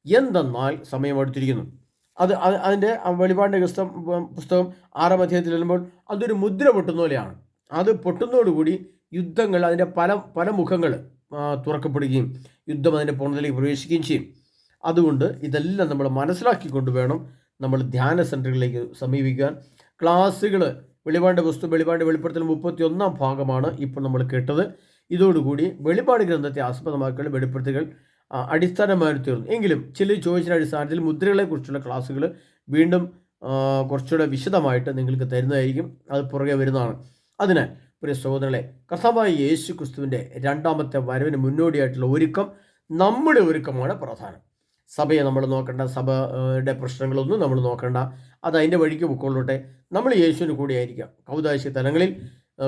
എന്തെന്നാൽ സമയം അടുത്തിരിക്കുന്നു. അതിൻ്റെ വെളിപാടിൻ്റെ പുസ്തകം 6-ാം അധ്യായത്തിൽ വരുമ്പോൾ അതൊരു മുദ്ര പൊട്ടുന്ന പോലെയാണ്. അത് പൊട്ടുന്നതോടുകൂടി യുദ്ധങ്ങൾ, അതിൻ്റെ പല മുഖങ്ങൾ തുറക്കപ്പെടുകയും യുദ്ധം അതിൻ്റെ പൂർണ്ണതയിലേക്ക് പ്രവേശിക്കുകയും ചെയ്യും. അതുകൊണ്ട് ഇതെല്ലാം നമ്മൾ മനസ്സിലാക്കിക്കൊണ്ട് വേണം നമ്മൾ ധ്യാന സെൻറ്ററുകളിലേക്ക് സമീപിക്കാൻ. ക്ലാസ്സുകൾ, വെളിപാടിൻ്റെ വെളിപ്പെടുത്തൽ 31-ാം ഭാഗമാണ് ഇപ്പോൾ നമ്മൾ കേട്ടത്. ഇതോടുകൂടി വെളിപാട് ഗ്രന്ഥത്തെ ആസ്പദമാക്കിയുള്ള വെളിപ്പെടുത്തലുകൾ അടിസ്ഥാനമായി തീർന്നു. എങ്കിലും ചില ചോദിച്ചതിൻ്റെ അടിസ്ഥാനത്തിൽ മുദ്രകളെക്കുറിച്ചുള്ള ക്ലാസ്സുകൾ വീണ്ടും കുറച്ചുകൂടെ വിശദമായിട്ട് നിങ്ങൾക്ക് തരുന്നതായിരിക്കും. അത് പുറകെ വരുന്നതാണ്. അതിനാൽ പ്രിയ സഹോദരങ്ങളെ, കർത്താവായ യേശു ക്രിസ്തുവിൻ്റെ 2ാമത്തെ വരവിന് മുന്നോടിയായിട്ടുള്ള ഒരുക്കം, നമ്മുടെ ഒരുക്കമാണ് പ്രധാനം. സഭയെ നമ്മൾ നോക്കേണ്ട, സഭയുടെ പ്രശ്നങ്ങളൊന്നും നമ്മൾ നോക്കേണ്ട, അത് അതിൻ്റെ വഴിക്ക് പൊക്കോളട്ടെ. നമ്മൾ യേശുവിന് കൂടെ ആയിരിക്കാം. കൗദാശിക തലങ്ങളിൽ,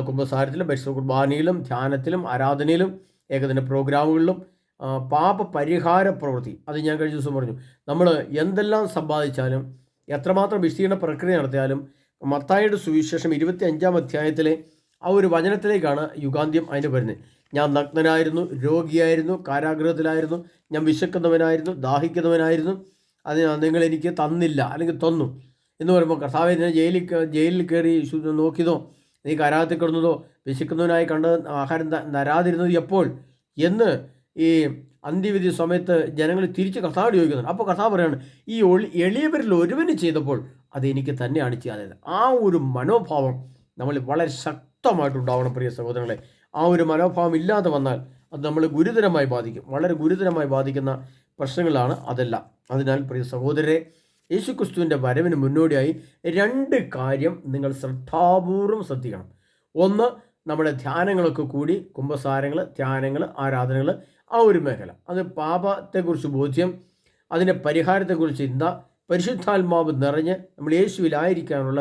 കുമ്പസാരത്തിലും പരിശുദ്ധ കുർബാനയിലും ധ്യാനത്തിലും ആരാധനയിലും ഏകദിന പ്രോഗ്രാമുകളിലും പാപ പരിഹാര പ്രവൃത്തി, അത് ഞാൻ കഴിഞ്ഞ ദിവസം പറഞ്ഞു. നമ്മൾ എന്തെല്ലാം സമ്പാദിച്ചാലും, എത്രമാത്രം വിശദീകരണ പ്രക്രിയ നടത്തിയാലും, മത്തായിയുടെ സുവിശേഷം 25-ാം അധ്യായത്തിലെ ആ ഒരു വചനത്തിലേക്കാണ് യുഗാന്ത്യം അതിന് വരുന്നത്. ഞാൻ നഗ്നനായിരുന്നു, രോഗിയായിരുന്നു, കാരാഗൃഹത്തിലായിരുന്നു, ഞാൻ വിശക്കുന്നവനായിരുന്നു, ദാഹിക്കുന്നവനായിരുന്നു, അത് നിങ്ങൾ എനിക്ക് തന്നില്ല അല്ലെങ്കിൽ തന്നു എന്ന് പറയുമ്പോൾ, കർത്താവേ ഞാൻ ജയിലിൽ കയറി നോക്കിയതോ, നീ കാരാഗൃഹത്തിൽ കിടന്നതോ, വിശക്കുന്നവനായി കണ്ടത്, ആഹാരം തരാതിരുന്നത് എപ്പോൾ എന്ന് ഈ അന്ത്യവിധി സമയത്ത് ജനങ്ങൾ തിരിച്ച് കർത്താവ് ചോദിക്കുന്നുണ്ട്. അപ്പോൾ കർത്താവ് പറയാണ്, ഈ എളിയവരിൽ ഒരുവന് ചെയ്തപ്പോൾ അത് എനിക്ക് തന്നെയാണ് ചെയ്യാതെ. ആ ഒരു മനോഭാവം നമ്മൾ വളരെ ശക്തമായിട്ടുണ്ടാവണം പ്രിയ സഹോദരങ്ങളെ. ആ ഒരു മനോഭാവം ഇല്ലാതെ വന്നാൽ അത് നമ്മൾ ഗുരുതരമായി ബാധിക്കും. വളരെ ഗുരുതരമായി ബാധിക്കുന്ന പ്രശ്നങ്ങളാണ് അതെല്ലാം. അതിനാൽ പ്രിയ സഹോദരരെ, യേശുക്രിസ്തുവിൻ്റെ വരവിന് മുന്നോടിയായി 2 കാര്യം നിങ്ങൾ ശ്രദ്ധാപൂർവം ശ്രദ്ധിക്കണം. ഒന്ന്, നമ്മുടെ ധ്യാനങ്ങളൊക്കെ കൂടി, കുമ്പസാരങ്ങൾ, ധ്യാനങ്ങൾ, ആരാധനകൾ, ആ ഒരു മേഖല. അത് പാപത്തെക്കുറിച്ച് ബോധ്യം, അതിൻ്റെ പരിഹാരത്തെക്കുറിച്ച് ചിന്ത, പരിശുദ്ധാത്മാവ് നിറഞ്ഞ് നമ്മൾ യേശുവിലായിരിക്കാനുള്ള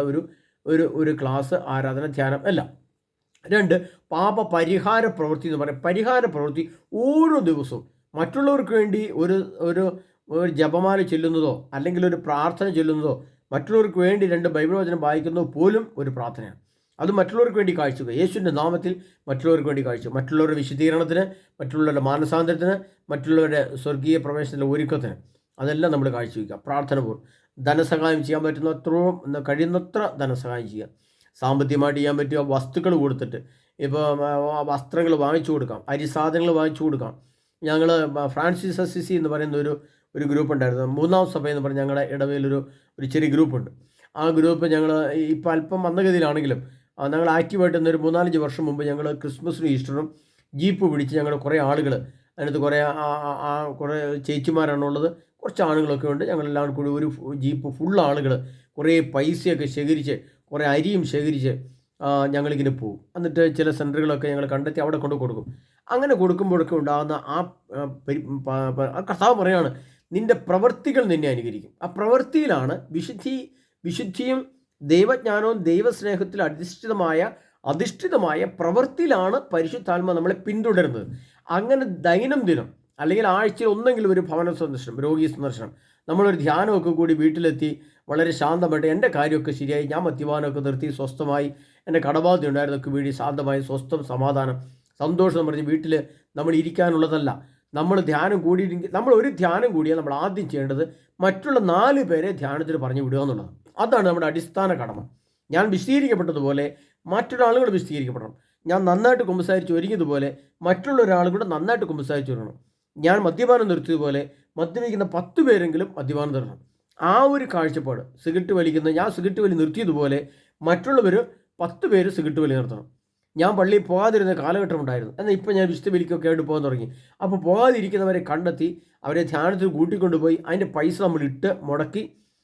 ഒരു ക്ലാസ്, ആരാധന, ധ്യാനം എല്ലാം. 2, പാപ പരിഹാര പ്രവൃത്തി എന്ന് പറയും. പരിഹാര പ്രവൃത്തി ഓരോ ദിവസവും മറ്റുള്ളവർക്ക് വേണ്ടി ഒരു ജപമാല ചൊല്ലുന്നതോ അല്ലെങ്കിൽ ഒരു പ്രാർത്ഥന ചൊല്ലുന്നതോ, മറ്റുള്ളവർക്ക് വേണ്ടി 2 ബൈബിൾ വചനം വായിക്കുന്നതോ പോലും ഒരു പ്രാർത്ഥനയാണ്. അത് മറ്റുള്ളവർക്ക് വേണ്ടി കാഴ്ചവെക്കുക. യേശുവിൻ്റെ നാമത്തിൽ മറ്റുള്ളവർക്ക് വേണ്ടി കാഴ്ച, മറ്റുള്ളവരുടെ വിശദീകരണത്തിന്, മറ്റുള്ളവരുടെ മാനസാന്തരത്തിന്, മറ്റുള്ളവരുടെ സ്വർഗീയ പ്രവേശനത്തിൻ്റെ ഒരുക്കത്തിന്, അതെല്ലാം നമ്മൾ കാഴ്ചവെക്കുക. പ്രാർത്ഥനപൂർവ്വം ധനസഹായം ചെയ്യാൻ പറ്റുന്ന അത്രയും കഴിയുന്നത്ര ധനസഹായം ചെയ്യുക. സാമ്പത്തികമായിട്ട് ചെയ്യാൻ പറ്റുക വസ്തുക്കൾ കൊടുത്തിട്ട്, ഇപ്പോൾ വസ്ത്രങ്ങൾ വാങ്ങിച്ചു കൊടുക്കാം, അരിസാധനങ്ങൾ വാങ്ങിച്ചു കൊടുക്കാം. ഞങ്ങൾ ഫ്രാൻസിസ് അസിസി എന്ന് പറയുന്ന ഒരു ഗ്രൂപ്പ് ഉണ്ടായിരുന്നു, 3-ാം സഭ എന്ന് പറഞ്ഞ് ഞങ്ങളുടെ ഇടവയിലൊരു ചെറിയ ഗ്രൂപ്പുണ്ട്. ആ ഗ്രൂപ്പ് ഞങ്ങൾ ഇപ്പോൾ അല്പം മന്ദഗതിയിലാണെങ്കിലും ഞങ്ങൾ ആക്റ്റീവായിട്ട് ഒരു 3-4 വർഷം മുമ്പ് ഞങ്ങൾ ക്രിസ്മസിനും ഈസ്റ്ററിനും ജീപ്പ് പിടിച്ച് ഞങ്ങൾ കുറേ ആളുകൾ, അതിനകത്ത് കുറേ ചേച്ചിമാരാണുള്ളത്, കുറച്ച് ആണുങ്ങളൊക്കെ ഉണ്ട്. ഞങ്ങളെല്ലാം കൂടി ഒരു ജീപ്പ് ഫുൾ ആളുകൾ കുറേ പൈസയൊക്കെ ശേഖരിച്ച്, കുറേ അരിയും ശേഖരിച്ച് ഞങ്ങളിങ്ങനെ പോകും. എന്നിട്ട് ചില സെൻറ്ററുകളൊക്കെ ഞങ്ങൾ കണ്ടെത്തി അവിടെ കൊണ്ട് കൊടുക്കും. അങ്ങനെ കൊടുക്കുമ്പോഴൊക്കെ ഉണ്ടാകുന്ന ആ കർത്താവ് പറയാണ്, നിൻ്റെ പ്രവൃത്തികൾ നിന്നെ അനുകരിക്കും. ആ പ്രവൃത്തിയിലാണ് വിശുദ്ധിയും ദൈവജ്ഞാനവും ദൈവസ്നേഹത്തിൽ അധിഷ്ഠിതമായ പ്രവൃത്തിയിലാണ് പരിശുദ്ധാത്മ നമ്മളെ പിന്തുടരുന്നത്. അങ്ങനെ ദൈനംദിനം അല്ലെങ്കിൽ ആഴ്ചയിൽ ഒന്നെങ്കിലും ഒരു ഭവന സന്ദർശനം, രോഗി സന്ദർശനം, നമ്മളൊരു ധ്യാനമൊക്കെ കൂടി വീട്ടിലെത്തി വളരെ ശാന്തമായിട്ട് എൻ്റെ കാര്യമൊക്കെ ശരിയായി, ഞാൻ മദ്യപാനമൊക്കെ നിർത്തി സ്വസ്ഥമായി, എൻ്റെ കടബാധ്യത ഉണ്ടായിരുന്നൊക്കെ വീടി ശാന്തമായി, സ്വസ്ഥം, സമാധാനം, സന്തോഷം എന്ന് പറഞ്ഞ് വീട്ടിൽ നമ്മൾ ഇരിക്കാനുള്ളതല്ല. നമ്മൾ ധ്യാനം കൂടിയിരിക്കും. നമ്മൾ ഒരു ധ്യാനം കൂടിയാൽ നമ്മൾ ആദ്യം ചെയ്യേണ്ടത് മറ്റുള്ള 4 പേരെ ധ്യാനത്തിന് പറഞ്ഞു വിടുക എന്നുള്ളതാണ്. അതാണ് നമ്മുടെ അടിസ്ഥാന കടമ. ഞാൻ വിശദീകരിക്കപ്പെട്ടതുപോലെ മറ്റൊരാളുകൾ വിശദീകരിക്കപ്പെടണം. ഞാൻ നന്നായിട്ട് കുമ്പസാരിച്ച് ഒരുങ്ങിയതുപോലെ മറ്റുള്ള ഒരാൾ കൂടെ നന്നായിട്ട് കുമ്പസാരിച്ച് വരണം. ഞാൻ മദ്യപാനം നിർത്തിയതുപോലെ മദ്യപിക്കുന്ന 10 പേരെങ്കിലും മദ്യപാനം തരണം. ആ ഒരു കാഴ്ചപ്പാട്. ഞാൻ സിഗരറ്റ് വലി നിർത്തിയതുപോലെ മറ്റുള്ളവർ 10 പേര് സിഗരറ്റ് വലി നിർത്തണം. ഞാൻ പള്ളിയിൽ പോകാതിരുന്ന കാലഘട്ടം ഉണ്ടായിരുന്നു. എന്നാൽ ഇപ്പോൾ ഞാൻ വിശുദ്ധ ബലിക്കൊക്കെ ആയിട്ട് പോകാൻ തുടങ്ങി. അപ്പോൾ പോകാതിരിക്കുന്നവരെ കണ്ടെത്തി അവരെ ധ്യാനത്തിൽ കൂട്ടിക്കൊണ്ടുപോയി അതിൻ്റെ പൈസ നമ്മൾ മുടക്കി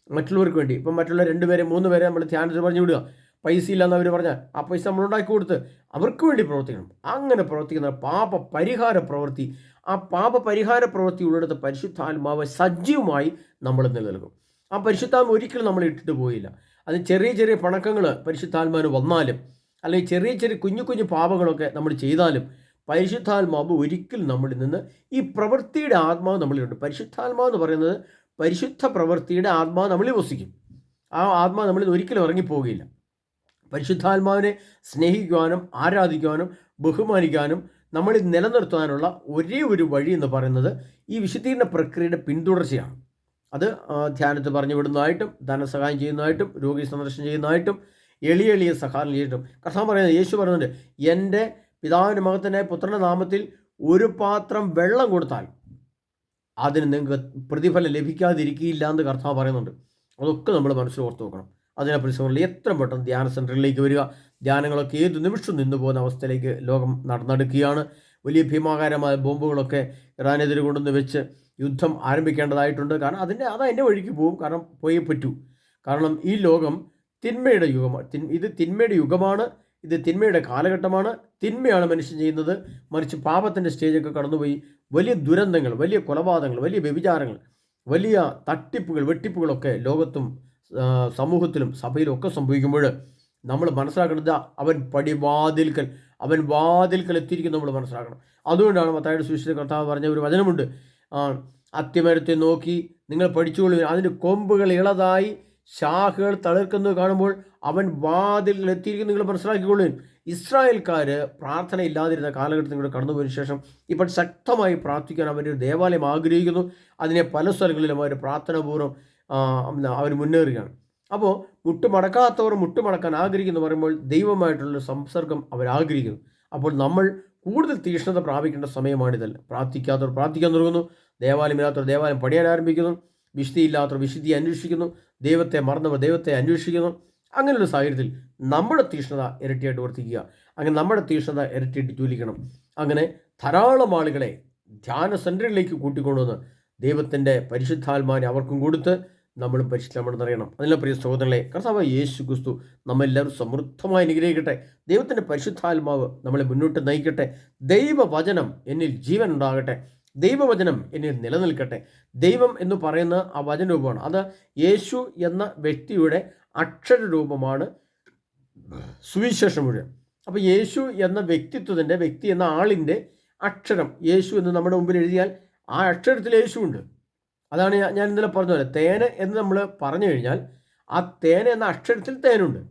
മറ്റുള്ളവർക്ക് വേണ്ടി, ഇപ്പം മറ്റുള്ള 2 പേരെ 3 പേരെ നമ്മൾ ധ്യാനത്തിൽ പറഞ്ഞു വിടുക. പൈസ ഇല്ലയെന്ന് അവർ പറഞ്ഞാൽ ആ പൈസ നമ്മൾ ഉണ്ടാക്കി കൊടുത്ത് അവർക്ക് വേണ്ടി പ്രവർത്തിക്കണം. അങ്ങനെ പ്രവർത്തിക്കുന്ന പാപ പരിഹാര പ്രവൃത്തി, ആ പാപ പരിഹാര പ്രവൃത്തി ഉള്ളിടത്ത് പരിശുദ്ധാത്മാവ് സജീവമായി നമ്മൾ നിലനിൽക്കും. ആ പരിശുദ്ധാത്മ ഒരിക്കലും നമ്മൾ ഇട്ടിട്ട് പോയില്ല. അത് ചെറിയ പണക്കങ്ങൾ പരിശുദ്ധാത്മാവിന് വന്നാലും, അല്ലെങ്കിൽ ചെറിയ കുഞ്ഞു പാപങ്ങളൊക്കെ നമ്മൾ ചെയ്താലും പരിശുദ്ധാത്മാവ് ഒരിക്കലും നമ്മളിൽ നിന്ന് ഈ പ്രവൃത്തിയുടെ ആത്മാവ് നമ്മളിലുണ്ട്. പരിശുദ്ധാത്മാവ് എന്ന് പറയുന്നത് പരിശുദ്ധ പ്രവൃത്തിയുടെ ആത്മാവ് നമ്മളിൽ വസിക്കും. ആ ആത്മാവ് നമ്മളിൽ നിന്ന് ഒരിക്കലും ഇറങ്ങിപ്പോവുകയില്ല. പരിശുദ്ധാത്മാവിനെ സ്നേഹിക്കുവാനും ആരാധിക്കുവാനും ബഹുമാനിക്കാനും നമ്മളിൽ നിലനിർത്താനുള്ള ഒരേ ഒരു വഴി എന്ന് പറയുന്നത് ഈ വിശുദ്ധീകരണ പ്രക്രിയയുടെ പിന്തുടർച്ചയാണ്. അത് ധ്യാനത്തിൽ പറഞ്ഞു വിടുന്നതായിട്ടും, ധനസഹായം ചെയ്യുന്നതായിട്ടും, രോഗി സന്ദർശനം ചെയ്യുന്നതായിട്ടും, എളിയ സഹായം ചെയ്തിട്ടും. കർത്താവ് പറയുന്നത്, യേശു പറയുന്നുണ്ട്, എൻ്റെ പിതാവിൻ്റെ മകത്തിൻ്റെ പുത്രൻ്റെ നാമത്തിൽ ഒരു പാത്രം വെള്ളം കൊടുത്താൽ അതിന് നിങ്ങൾക്ക് പ്രതിഫലം ലഭിക്കാതിരിക്കില്ല എന്ന് കർത്താവ് പറയുന്നുണ്ട്. അതൊക്കെ നമ്മൾ മനസ്സിൽ ഓർത്ത് നോക്കണം. അതിനെ പരിശ്രമങ്ങളിൽ എത്ര പെട്ടെന്ന് ധ്യാന സെൻറ്ററിലേക്ക് വരിക. ധ്യാനങ്ങളൊക്കെ ഏത് നിമിഷം നിന്നു പോകുന്ന അവസ്ഥയിലേക്ക് ലോകം നടന്നെടുക്കുകയാണ്. വലിയ ഭീമാകാരമായ ബോംബുകളൊക്കെ ഇറാനെതിരെ കൊണ്ടുവന്ന് വെച്ച് യുദ്ധം ആരംഭിക്കേണ്ടതായിട്ടുണ്ട്. കാരണം അതിൻ്റെ വഴിക്ക് പോകും. കാരണം പോയേ പറ്റൂ. കാരണം ഈ ലോകം തിന്മയുടെ യുഗമാണ്. ഇത് തിന്മയുടെ യുഗമാണ്. ഇത് തിന്മയുടെ കാലഘട്ടമാണ്. തിന്മയാണ് മനുഷ്യൻ ചെയ്യുന്നത്. മറിച്ച് പാപത്തിൻ്റെ സ്റ്റേജൊക്കെ കടന്നുപോയി വലിയ ദുരന്തങ്ങൾ, വലിയ കൊലപാതകങ്ങൾ, വലിയ വ്യഭിചാരങ്ങൾ, വലിയ തട്ടിപ്പുകൾ, വെട്ടിപ്പുകളൊക്കെ ലോകത്തും സമൂഹത്തിലും സഭയിലും ഒക്കെ സംഭവിക്കുമ്പോൾ നമ്മൾ മനസ്സിലാക്കേണ്ടത് അവൻ വാതിൽക്കൽ എത്തിയിരിക്കും നമ്മൾ മനസ്സിലാക്കണം. അതുകൊണ്ടാണ് മത്തായിയുടെ സുവിശേഷത്തിൽ കർത്താവ് പറഞ്ഞ ഒരു വചനമുണ്ട്, അത്തിമരത്തെ നോക്കി നിങ്ങൾ പഠിച്ചുകൊള്ളു, അതിൻ്റെ കൊമ്പുകൾ ഇളതായി ശാഖകൾ തളിർക്കുന്നത് കാണുമ്പോൾ അവൻ വാതിൽക്കൽ എത്തിയിരിക്കും നിങ്ങൾ മനസ്സിലാക്കിക്കൊള്ളു. ഇസ്രായേൽക്കാർ പ്രാർത്ഥന ഇല്ലാതിരുന്ന കാലഘട്ടത്തിൽ കൂടെ കടന്നുപോയതിനു ശേഷം ഇപ്പോൾ ശക്തമായി പ്രാർത്ഥിക്കാൻ അവരൊരു ദേവാലയം ആഗ്രഹിക്കുന്നു. അതിനെ പല സ്ഥലങ്ങളിലും അവർ പ്രാർത്ഥനാപൂർവ്വം അവർ മുന്നേറുകയാണ്. അപ്പോൾ മുട്ടുമടക്കാൻ ആഗ്രഹിക്കുന്നു പറയുമ്പോൾ ദൈവമായിട്ടുള്ള സംസർഗം അവർ ആഗ്രഹിക്കുന്നു. അപ്പോൾ നമ്മൾ കൂടുതൽ തീക്ഷ്ണത പ്രാപിക്കേണ്ട സമയമാണിതല്ല. പ്രാർത്ഥിക്കാത്തവർ പ്രാർത്ഥിക്കാൻ തുടങ്ങുന്നു, ദേവാലയമില്ലാത്തവർ ദേവാലയം പണിയാൻ ആരംഭിക്കുന്നു, വിശുദ്ധിയില്ലാത്തവർ വിശുദ്ധി അന്വേഷിക്കുന്നു, ദൈവത്തെ മറന്നവർ ദൈവത്തെ അന്വേഷിക്കുന്നു. അങ്ങനെയുള്ള സാഹചര്യത്തിൽ നമ്മുടെ തീക്ഷ്ണത ഇരട്ടിയായിട്ട് വർദ്ധിക്കുക. അങ്ങനെ നമ്മുടെ തീക്ഷ്ണത ഇരട്ടിയായിട്ട് ജോലിക്കണം. അങ്ങനെ ധാരാളം ആളുകളെ ധ്യാന സെൻറ്ററിലേക്ക് കൂട്ടിക്കൊണ്ടുവന്ന് ദൈവത്തിൻ്റെ പരിശുദ്ധാത്മാവിനെ അവർക്കും കൊടുത്ത് നമ്മളും പരിശുദ്ധമാണെന്ന് അറിയണം. അതിനുള്ള പ്രിയ സഹോദരങ്ങളെ, കർത്താവായ യേശു ക്രിസ്തു നമ്മെല്ലാവരും സമൃദ്ധമായി അനുഗ്രഹിക്കട്ടെ. ദൈവത്തിൻ്റെ പരിശുദ്ധാത്മാവ് നമ്മളെ മുന്നോട്ട് നയിക്കട്ടെ. ദൈവവചനം എന്നിൽ ജീവൻ ഉണ്ടാകട്ടെ. ദൈവവചനം എന്നിൽ നിലനിൽക്കട്ടെ. ദൈവം എന്ന് പറയുന്ന ആ വചനരൂപമാണ്. അത് യേശു എന്ന വ്യക്തിയുടെ അക്ഷരരൂപമാണ് സുവിശേഷം മുഴുവൻ. അപ്പോൾ യേശു എന്ന വ്യക്തിത്വത്തിൻ്റെ, വ്യക്തി എന്ന ആളിൻ്റെ അക്ഷരം യേശു എന്ന് നമ്മുടെ മുമ്പിൽ എഴുതിയാൽ ആ അക്ഷരത്തിൽ യേശു ഉണ്ട്. അതാണ് ഞാൻ ഇന്നലെ പറഞ്ഞ പോലെ തേന് എന്ന് നമ്മൾ പറഞ്ഞു കഴിഞ്ഞാൽ ആ തേന് എന്ന അക്ഷരത്തിൽ തേനുണ്ട്.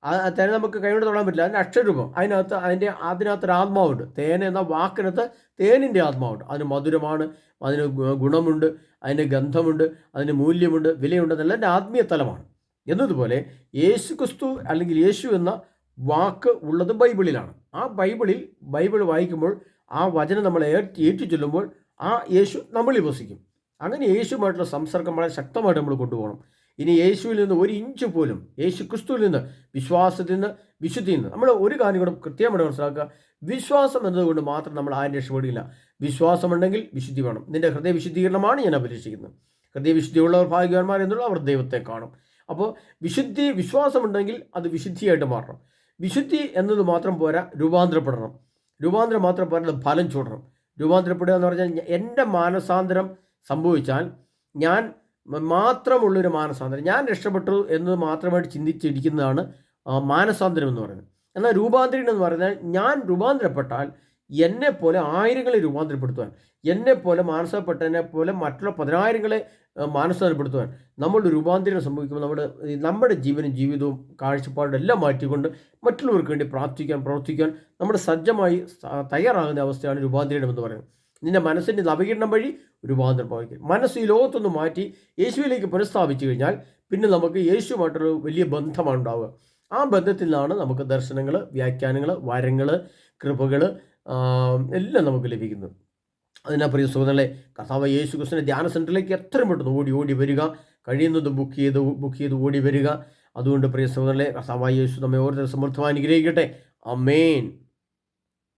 ആ തേന നമുക്ക് കൈകൊണ്ട് തൊടാൻ പറ്റില്ല. അതിൻ്റെ അക്ഷരരൂപം അതിനകത്തൊരു ആത്മാവുണ്ട്. തേന് എന്ന വാക്കിനകത്ത് തേനിൻ്റെ ആത്മാവുണ്ട്. അതിന് മധുരമാണ്, അതിന് ഗുണമുണ്ട്, അതിന് ഗന്ധമുണ്ട്, അതിന് മൂല്യമുണ്ട്, വിലയുണ്ട്. അതെല്ലാം എൻ്റെ ആത്മീയ തലമാണ്. എന്നതുപോലെ യേശു ക്രിസ്തു അല്ലെങ്കിൽ യേശു എന്ന വാക്ക് ഉള്ളത് ബൈബിളിലാണ്. ആ ബൈബിൾ വായിക്കുമ്പോൾ ആ വചനം നമ്മൾ ഏറ്റു ചൊല്ലുമ്പോൾ ആ യേശു നമ്മളിൽ വസിക്കും. അങ്ങനെ യേശുമായിട്ടുള്ള സംസർഗം വളരെ ശക്തമായിട്ട് നമ്മൾ കൊണ്ടുപോകണം. ഇനി യേശുവിൽ നിന്ന് ഒരു ഇഞ്ച് പോലും, യേശു ക്രിസ്തുവിൽ നിന്ന്, വിശ്വാസത്തിൽ നിന്ന്, വിശുദ്ധിയിൽ നിന്ന്, നമ്മൾ ഒരു കാര്യം കൂടെ കൃത്യമായിട്ട് മനസ്സിലാക്കുക. വിശ്വാസം എന്നതുകൊണ്ട് മാത്രം നമ്മൾ ആരും രക്ഷപ്പെടുകയില്ല. വിശ്വാസമുണ്ടെങ്കിൽ വിശുദ്ധി വേണം. നിൻ്റെ ഹൃദയ വിശുദ്ധീകരണമാണ് ഞാൻ അഭിലഷിക്കുന്നത്. ഹൃദയവിശുദ്ധിയുള്ളവർ ഭാഗ്യവാന്മാർ എന്നുള്ള അവർ ദൈവത്തെ കാണും. അപ്പോൾ വിശ്വാസമുണ്ടെങ്കിൽ അത് വിശുദ്ധിയായിട്ട് മാറണം. വിശുദ്ധി എന്നത് മാത്രം പോരാ, രൂപാന്തരപ്പെടണം. രൂപാന്തരം മാത്രം പോരാ, ഫലം ചൂടണം. രൂപാന്തരപ്പെടുക എന്ന് പറഞ്ഞാൽ എൻ്റെ മാനസാന്തരം സംഭവിച്ചാൽ ഞാൻ മാത്രമുള്ളൊരു മാനസാന്തരം, ഞാൻ രക്ഷപ്പെട്ടു എന്നത് മാത്രമായിട്ട് ചിന്തിച്ചിരിക്കുന്നതാണ് മാനസാന്തരം എന്ന് പറയുന്നത്. എന്നാൽ രൂപാന്തരം എന്ന് പറഞ്ഞാൽ ഞാൻ രൂപാന്തരപ്പെട്ടാൽ എന്നെപ്പോലെ ആയിരങ്ങളെ രൂപാന്തരപ്പെടുത്തുവാൻ, എന്നെപ്പോലെ മാനസപ്പെട്ടതിനെ പോലെ മറ്റുള്ള 10,000-ങ്ങളെ മാനസാന്തരപ്പെടുത്തുവാൻ നമ്മൾ രൂപാന്തരം സംഭവിക്കുമ്പോൾ നമ്മുടെ ജീവിതവും കാഴ്ചപ്പാടും എല്ലാം മാറ്റിക്കൊണ്ട് മറ്റുള്ളവർക്ക് വേണ്ടി പ്രവർത്തിക്കാൻ നമ്മുടെ സജ്ജമായി തയ്യാറാകുന്ന അവസ്ഥയാണ് രൂപാന്തരം എന്ന് പറയുന്നത്. നിൻ്റെ മനസ്സിൻ്റെ നവീകരണം വഴി രൂപാന്തരം ഭവിക്കും. മനസ്സ് ഈ ലോകത്തൊന്ന് മാറ്റി യേശുവിലേക്ക് പുനഃസ്ഥാപിച്ചു കഴിഞ്ഞാൽ പിന്നെ നമുക്ക് യേശുവുമായിട്ടൊരു വലിയ ബന്ധമാണ് ഉണ്ടാവുക. ആ ബന്ധത്തിൽ നിന്നാണ് നമുക്ക് ദർശനങ്ങൾ, വ്യാഖ്യാനങ്ങൾ, വരങ്ങൾ, കൃപകൾ എല്ലാം നമുക്ക് ലഭിക്കുന്നത്. അതിനാൽ പ്രിയ സുഹൃത്തുക്കളെ, കർത്താവ് യേശു ക്രിസ്തുവിൻ്റെ ധ്യാന സെൻറ്ററിലേക്ക് എത്രയും പെട്ടെന്ന് ഓടി വരിക, കഴിയുന്നത് ബുക്ക് ചെയ്ത് ഓടി വരിക. അതുകൊണ്ട് പ്രിയ സുഹൃത്തുക്കളെ, കർത്താവ് യേശു നമ്മെ ഓരോരുത്തരും സമൃദ്ധമായി അനുഗ്രഹിക്കട്ടെ. ആമേൻ.